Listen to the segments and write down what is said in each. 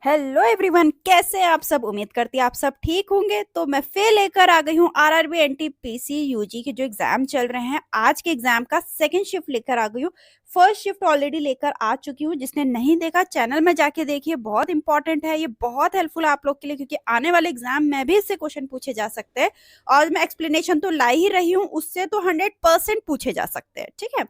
Hello everyone, कैसे हैं आप सब। उम्मीद करती हैं आप सब ठीक होंगे। तो मैं फिर लेकर आ गई हूँ आरआरबी एनटीपीसी यूजी के जो एग्जाम चल रहे हैं। आज के एग्जाम का सेकंड शिफ्ट लेकर आ गई हूँ। फर्स्ट शिफ्ट ऑलरेडी लेकर आ चुकी हूँ। जिसने नहीं देखा चैनल में जाके देखिए, बहुत इंपॉर्टेंट है ये, बहुत हेल्पफुल है आप लोग के लिए, क्योंकि आने वाले एग्जाम में भी इससे क्वेश्चन पूछे जा सकते हैं। और मैं एक्सप्लेनेशन तो ला ही रही हूँ, उससे तो 100% पूछे जा सकते हैं। ठीक है,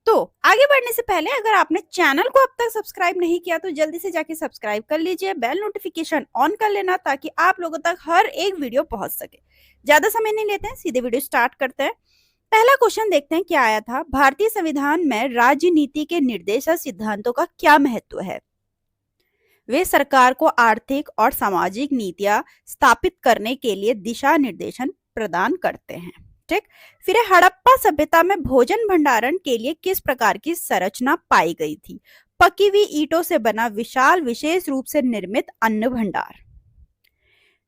तो आगे बढ़ने से पहले अगर आपने चैनल को अब तक सब्सक्राइब नहीं किया तो जल्दी से जाके सब्सक्राइब कर लीजिए, बेल नोटिफिकेशन ऑन कर लेना ताकि आप लोगों तक हर एक वीडियो पहुंच सके। ज्यादा समय नहीं लेते हैं, सीधे वीडियो स्टार्ट करते हैं। पहला क्वेश्चन देखते हैं क्या आया था। भारतीय संविधान में राजनीति के निर्देशक सिद्धांतों का क्या महत्व है? वे सरकार को आर्थिक और सामाजिक नीतियां स्थापित करने के लिए दिशा निर्देशन प्रदान करते हैं। ठीक, फिर हड़प्पा सभ्यता में भोजन भंडारण के लिए किस प्रकार की संरचना पाई गई थी? पकी हुई ईंटों से बना विशाल विशेष रूप से निर्मित अन्न भंडार।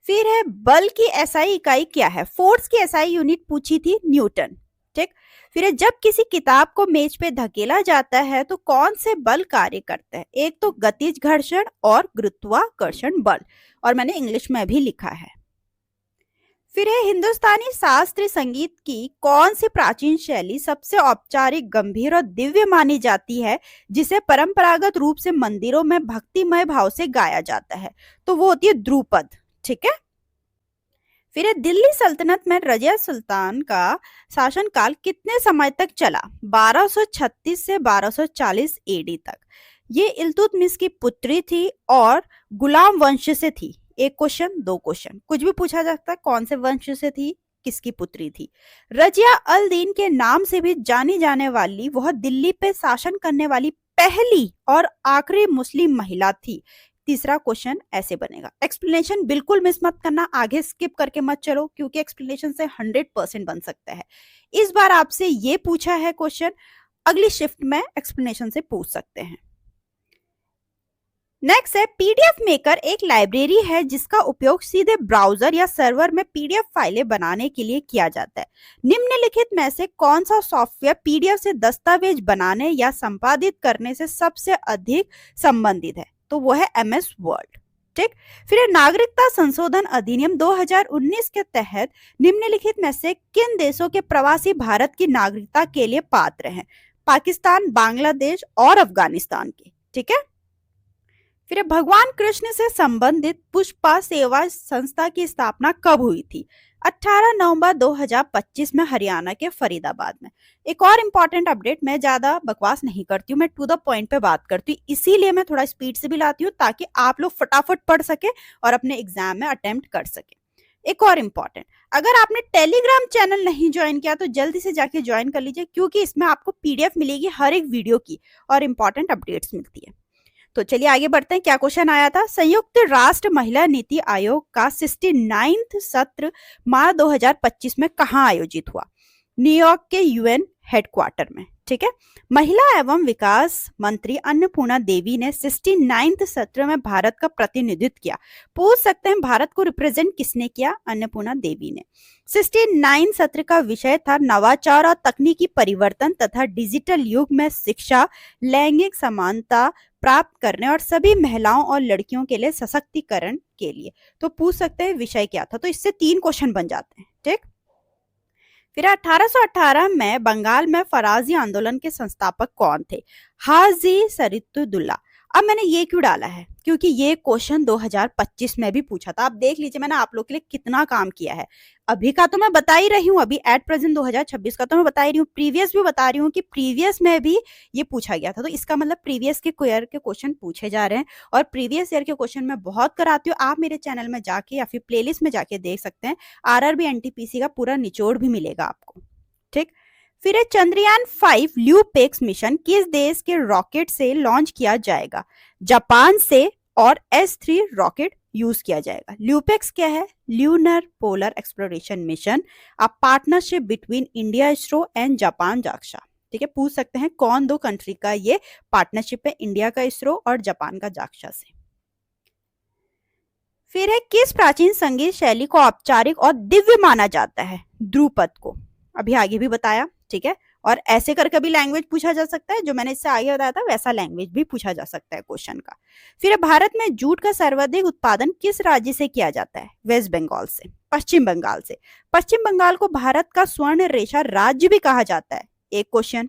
फिर है बल की एसआई इकाई क्या है? फोर्स की एसआई यूनिट पूछी थी, न्यूटन। ठीक, फिर है जब किसी किताब को मेज पे धकेला जाता है तो कौन से बल कार्य करते हैं? एक तो गतिज घर्षण और गुरुत्वाकर्षण बल, और मैंने इंग्लिश में भी लिखा है। फिर है हिंदुस्तानी शास्त्रीय संगीत की कौन सी प्राचीन शैली सबसे औपचारिक, गंभीर और दिव्य मानी जाती है, जिसे परंपरागत रूप से मंदिरों में भक्तिमय भाव से गाया जाता है? तो वो होती है ध्रुपद। ठीक है, फिर दिल्ली सल्तनत में रजिया सुल्तान का शासनकाल कितने समय तक चला? 1236 से 1240 एडी तक। ये इल्तुतमिश की पुत्री थी और गुलाम वंश से थी। एक क्वेश्चन, दो क्वेश्चन, कुछ भी पूछा जा सकता है। कौन से वंश से थी, किसकी पुत्री थी? रजिया अल दीन के नाम से भी जानी जाने वाली वह दिल्ली पे शासन करने वाली पहली और आखिरी मुस्लिम महिला थी। तीसरा क्वेश्चन ऐसे बनेगा। एक्सप्लेनेशन बिल्कुल मिस मत करना, आगे स्किप करके मत चलो, क्योंकि एक्सप्लेनेशन से 100% बन सकता है। इस बार आपसे ये पूछा है क्वेश्चन, अगली शिफ्ट में एक्सप्लेनेशन से पूछ सकते हैं। नेक्स्ट है पीडीएफ मेकर एक लाइब्रेरी है जिसका उपयोग सीधे ब्राउजर या सर्वर में पीडीएफ फाइलें बनाने के लिए किया जाता है। निम्नलिखित में से कौन सा सॉफ्टवेयर पीडीएफ से दस्तावेज बनाने या संपादित करने से सबसे अधिक संबंधित है? तो वो है एमएस वर्ड। ठीक, फिर नागरिकता संशोधन अधिनियम 2019 के तहत निम्नलिखित में से किन देशों के प्रवासी भारत की नागरिकता के लिए पात्र हैं? पाकिस्तान, बांग्लादेश और अफगानिस्तान के। ठीक है, फिर भगवान कृष्ण से संबंधित पुष्पा सेवा संस्था की स्थापना कब हुई थी? 18 नवंबर 2025 में हरियाणा के फरीदाबाद में। एक और इम्पॉर्टेंट अपडेट, मैं ज्यादा बकवास नहीं करती हूँ, मैं टू द पॉइंट पे बात करती हूँ, इसीलिए मैं थोड़ा स्पीड से भी लाती हूँ ताकि आप लोग फटाफट पढ़ सके और अपने एग्जाम में अटेम्प्ट कर सके। एक और इम्पॉर्टेंट, अगर आपने टेलीग्राम चैनल नहीं ज्वाइन किया तो जल्दी से जाके ज्वाइन कर लीजिए, क्योंकि इसमें आपको पीडीएफ मिलेगी हर एक वीडियो की और इम्पॉर्टेंट अपडेट्स मिलती है। तो चलिए आगे बढ़ते हैं। क्या क्वेश्चन आया था? संयुक्त राष्ट्र महिला नीति आयोग का 69वां सत्र मार्च 2025 में कहां आयोजित हुआ? न्यूयॉर्क के यूएन हेडक्वार्टर में। ठीक है, महिला एवं विकास मंत्री अन्नपूर्णा देवी ने 69वां सत्र में भारत का प्रतिनिधित्व किया। पूछ सकते हैं भारत को रिप्रेजेंट किसने किया? अन्नपूर्णा देवी ने। 69वां सत्र का विषय था नवाचार और तकनीकी परिवर्तन तथा डिजिटल युग में शिक्षा, लैंगिक समानता प्राप्त करने और सभी महिलाओं और लड़कियों के लिए सशक्तिकरण के लिए। तो पूछ सकते हैं विषय क्या था, तो इससे 3 क्वेश्चन बन जाते हैं। ठीक, फिर 1818 में बंगाल में फराजी आंदोलन के संस्थापक कौन थे? हाजी सरीतुद्दौला। अब मैंने ये क्यों डाला है, क्योंकि ये क्वेश्चन 2025 में भी पूछा था। आप देख लीजिए मैंने आप लोग के लिए कितना काम किया है। अभी का तो मैं बता ही रही हूँ, अभी एट प्रेजेंट 2026 का तो मैं बता ही रही हूँ, प्रीवियस भी बता रही हूँ कि प्रीवियस में भी ये पूछा गया था। तो इसका मतलब प्रीवियस के ईयर के क्वेश्चन पूछे जा रहे हैं, और प्रीवियस ईयर के क्वेश्चन मैं बहुत कराती हूँ। आप मेरे चैनल में जाके या फिर प्लेलिस्ट में जाके देख सकते हैं, आरआरबी एनटीपीसी का पूरा निचोड़ भी मिलेगा आपको। ठीक, फिर चंद्रयान 5 ल्यूपेक्स मिशन किस देश के रॉकेट से लॉन्च किया जाएगा? जापान से, और S3 रॉकेट यूज किया जाएगा। ल्यूपेक्स क्या है? Lunar polar exploration mission, a partnership between India ISRO and Japan JAXA. ठीक है, पूछ सकते हैं कौन दो कंट्री का ये पार्टनरशिप है? इंडिया का इसरो और जापान का जाक्सा से। फिर है किस प्राचीन संगीत शैली को औपचारिक और दिव्य माना जाता है? ध्रुपद को। अभी आगे भी बताया। ठीक है, और ऐसे करके भी लैंग्वेज पूछा जा सकता है, जो मैंने इससे आगे बताया था वैसा लैंग्वेज भी पूछा जा सकता है क्वेश्चन का। फिर भारत में जूट का सर्वाधिक उत्पादन किस राज्य से किया जाता है? वेस्ट बंगाल से, पश्चिम बंगाल से। पश्चिम बंगाल को भारत का स्वर्ण रेशा राज्य भी कहा जाता है, एक क्वेश्चन।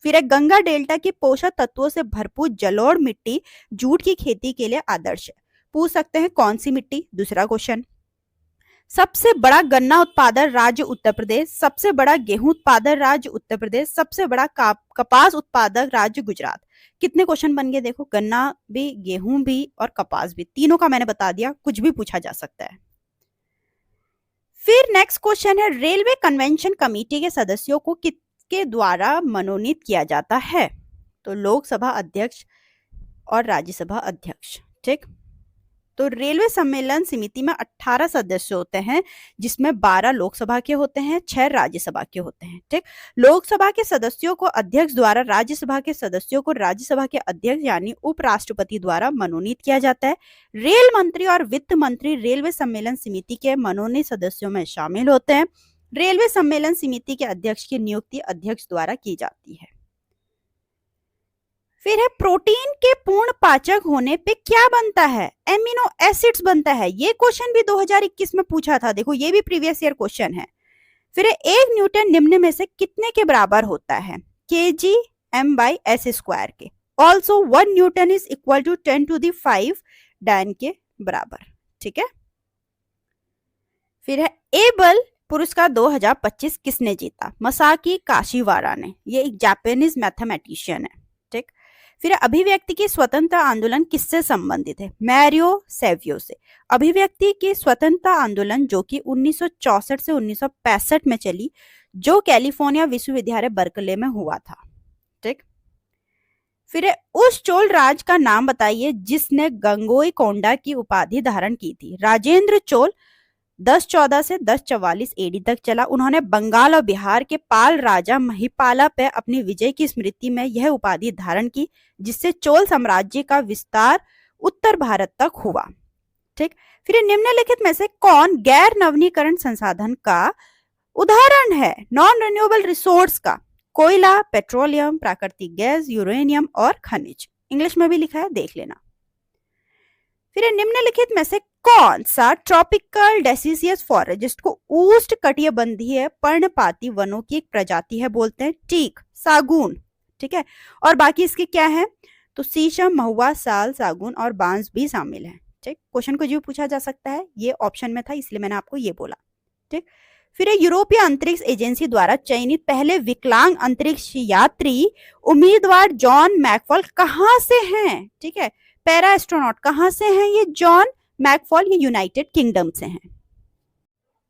फिर है गंगा डेल्टा की पोषक तत्वों से भरपूर जलोढ़ मिट्टी जूट की खेती के लिए आदर्श है, पूछ सकते हैं कौन सी मिट्टी, दूसरा क्वेश्चन। सबसे बड़ा गन्ना उत्पादन राज्य उत्तर प्रदेश, सबसे बड़ा गेहूं उत्पादन राज्य उत्तर प्रदेश, सबसे बड़ा कपास उत्पादक राज्य गुजरात। कितने क्वेश्चन बन गए देखो, गन्ना भी, गेहूं भी और कपास भी, तीनों का मैंने बता दिया, कुछ भी पूछा जा सकता है। फिर नेक्स्ट क्वेश्चन है रेलवे कन्वेंशन कमेटी के सदस्यों को किसके द्वारा मनोनीत किया जाता है? तो लोकसभा अध्यक्ष और राज्यसभा अध्यक्ष, ठीक। तो रेलवे सम्मेलन समिति में 18 सदस्य होते हैं, जिसमें 12 लोकसभा के होते हैं, 6 राज्यसभा के होते हैं, ठीक। लोकसभा के सदस्यों को अध्यक्ष द्वारा, राज्यसभा के सदस्यों को राज्यसभा के अध्यक्ष यानी उपराष्ट्रपति द्वारा मनोनीत किया जाता है। रेल मंत्री और वित्त मंत्री रेलवे सम्मेलन समिति के मनोनीत सदस्यों में शामिल होते हैं। रेलवे सम्मेलन समिति के अध्यक्ष की नियुक्ति अध्यक्ष द्वारा की जाती है। फिर है प्रोटीन के पूर्ण पाचक होने पे क्या बनता है? एमिनो एसिड्स बनता है। ये क्वेश्चन भी 2021 में पूछा था, देखो ये भी प्रीवियस ईयर क्वेश्चन है। फिर है 1 न्यूटन निम्न में से कितने के बराबर होता है? kg m/s² के। Also 1 newton is equal to 10⁵ dyne के बराबर, ठीक है। फिर है एबल पुरस्कार 2025 किसने जीता? मसाकी काशिवारा ने। ये एक जापानीज मैथमेटिशियन है, ठीक। फिर अभिव्यक्ति की स्वतंत्रता आंदोलन किससे संबंधित है? मैरियो सेवियो से। अभिव्यक्ति की स्वतंत्रता आंदोलन जो कि 1964 से 1965 में चली, जो कैलिफोर्निया विश्वविद्यालय बर्कले में हुआ था, ठीक। फिर उस चोल राज का नाम बताइए जिसने गंगोईकोंडा की उपाधि धारण की थी। राजेंद्र चोल 1014 से 1044 एडी तक चला। उन्होंने बंगाल और बिहार के पाल राजा महिपाला पे अपनी विजय की स्मृति में यह उपाधि धारण की, जिससे चोल साम्राज्य का विस्तार उत्तर भारत तक हुआ, ठीक। फिर निम्नलिखित में से कौन गैर नवीनीकरण संसाधन का उदाहरण है? नॉन रिन्यूएबल रिसोर्स का। कोयला, पेट्रोलियम, प्राकृतिक गैस, यूरेनियम और खनिज। इंग्लिश में भी लिखा है, देख लेना। फिर निम्नलिखित में से कौन सा ट्रॉपिकल डेसिसियस फॉरेस्ट, जिसको उष्ण कटिबंधीय पर्णपाती वनों की एक प्रजाति है, बोलते हैं टीक, सागून, ठीक है। और बाकी इसके क्या है? तो शीशम, महुआ, साल, सागून और बांस भी शामिल है, ठीक। क्वेश्चन को जो पूछा जा सकता है, ये ऑप्शन में था इसलिए मैंने आपको ये बोला, ठीक। फिर यूरोपीय अंतरिक्ष एजेंसी द्वारा चयनित पहले विकलांग अंतरिक्ष यात्री उम्मीदवार जॉन मैकफॉल कहां से हैं? ठीक है, पैरा एस्ट्रोनॉट कहां से हैं? ये जॉन मैकफॉल, ये यूनाइटेड किंगडम से हैं।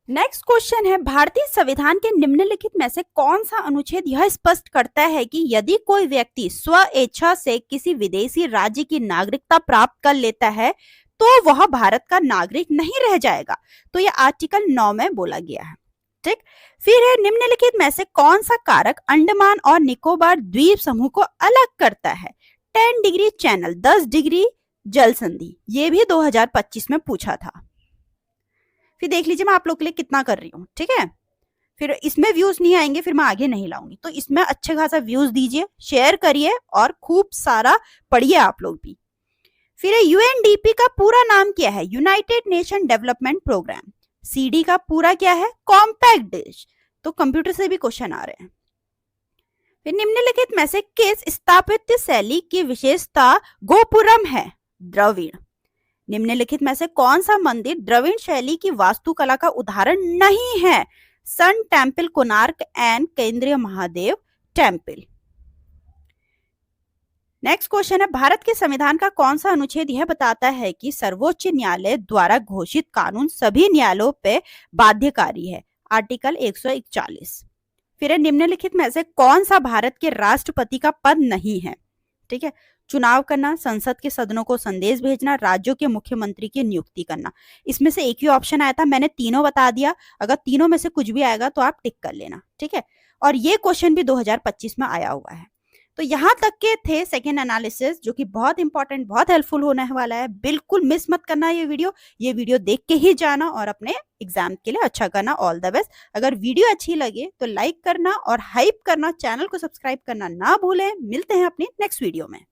नेक्स्ट क्वेश्चन है भारतीय संविधान के निम्नलिखित में से कौन सा अनुच्छेद यह स्पष्ट करता है कि यदि कोई व्यक्ति स्वेच्छा से किसी विदेशी राज्य की नागरिकता प्राप्त कर लेता है तो वह भारत का नागरिक नहीं रह जाएगा? तो यह आर्टिकल 9 में बोला गया है, ठीक। फिर है निम्नलिखित में से कौन सा कारक अंडमान और निकोबार द्वीप समूह को अलग करता है? 10 डिग्री चैनल, 10 डिग्री जल संधि। ये भी 2025 में पूछा था। फिर देख लीजिए मैं आप लोग के लिए कितना कर रही हूँ, ठीक है। फिर इसमें व्यूज नहीं आएंगे, फिर मैं आगे नहीं लाऊंगी, तो इसमें अच्छे खासा व्यूज दीजिए, शेयर करिए और खूब सारा पढ़िए आप लोग भी। फिर यूएनडीपी का पूरा नाम क्या है? United Nation Development Programme. CD का पूरा क्या है? Compact dish. तो कंप्यूटर से भी क्वेश्चन आ रहे हैं। फिर निम्नलिखित में से किस स्थापत्य शैली की विशेषता गोपुरम है? द्रविड़। निम्नलिखित में से कौन सा मंदिर द्रविड़ शैली की वास्तुकला का उदाहरण नहीं है? सन टेम्पल, कोणार्क एंड केंद्रीय महादेव टेम्पल। नेक्स्ट क्वेश्चन है भारत के संविधान का कौन सा अनुच्छेद यह बताता है कि सर्वोच्च न्यायालय द्वारा घोषित कानून सभी न्यायालयों पे बाध्यकारी है? आर्टिकल 141। फिर निम्नलिखित में से कौन सा भारत के राष्ट्रपति का पद नहीं है? ठीक है, चुनाव करना, संसद के सदनों को संदेश भेजना, राज्यों के मुख्यमंत्री की नियुक्ति करना। इसमें से एक ही ऑप्शन आया था, मैंने तीनों बता दिया। अगर तीनों में से कुछ भी आएगा तो आप टिक कर लेना, ठीक है। और ये क्वेश्चन भी 2025 में आया हुआ है। तो यहाँ तक के थे सेकंड एनालिसिस, जो कि बहुत इंपॉर्टेंट, बहुत हेल्पफुल होने वाला है। बिल्कुल मिस मत करना ये वीडियो देख के ही जाना और अपने एग्जाम के लिए अच्छा करना। All the best. अगर वीडियो अच्छी लगे तो लाइक करना और हाइप करना, चैनल को सब्सक्राइब करना ना भूलें। मिलते हैं अपनी नेक्स्ट वीडियो में।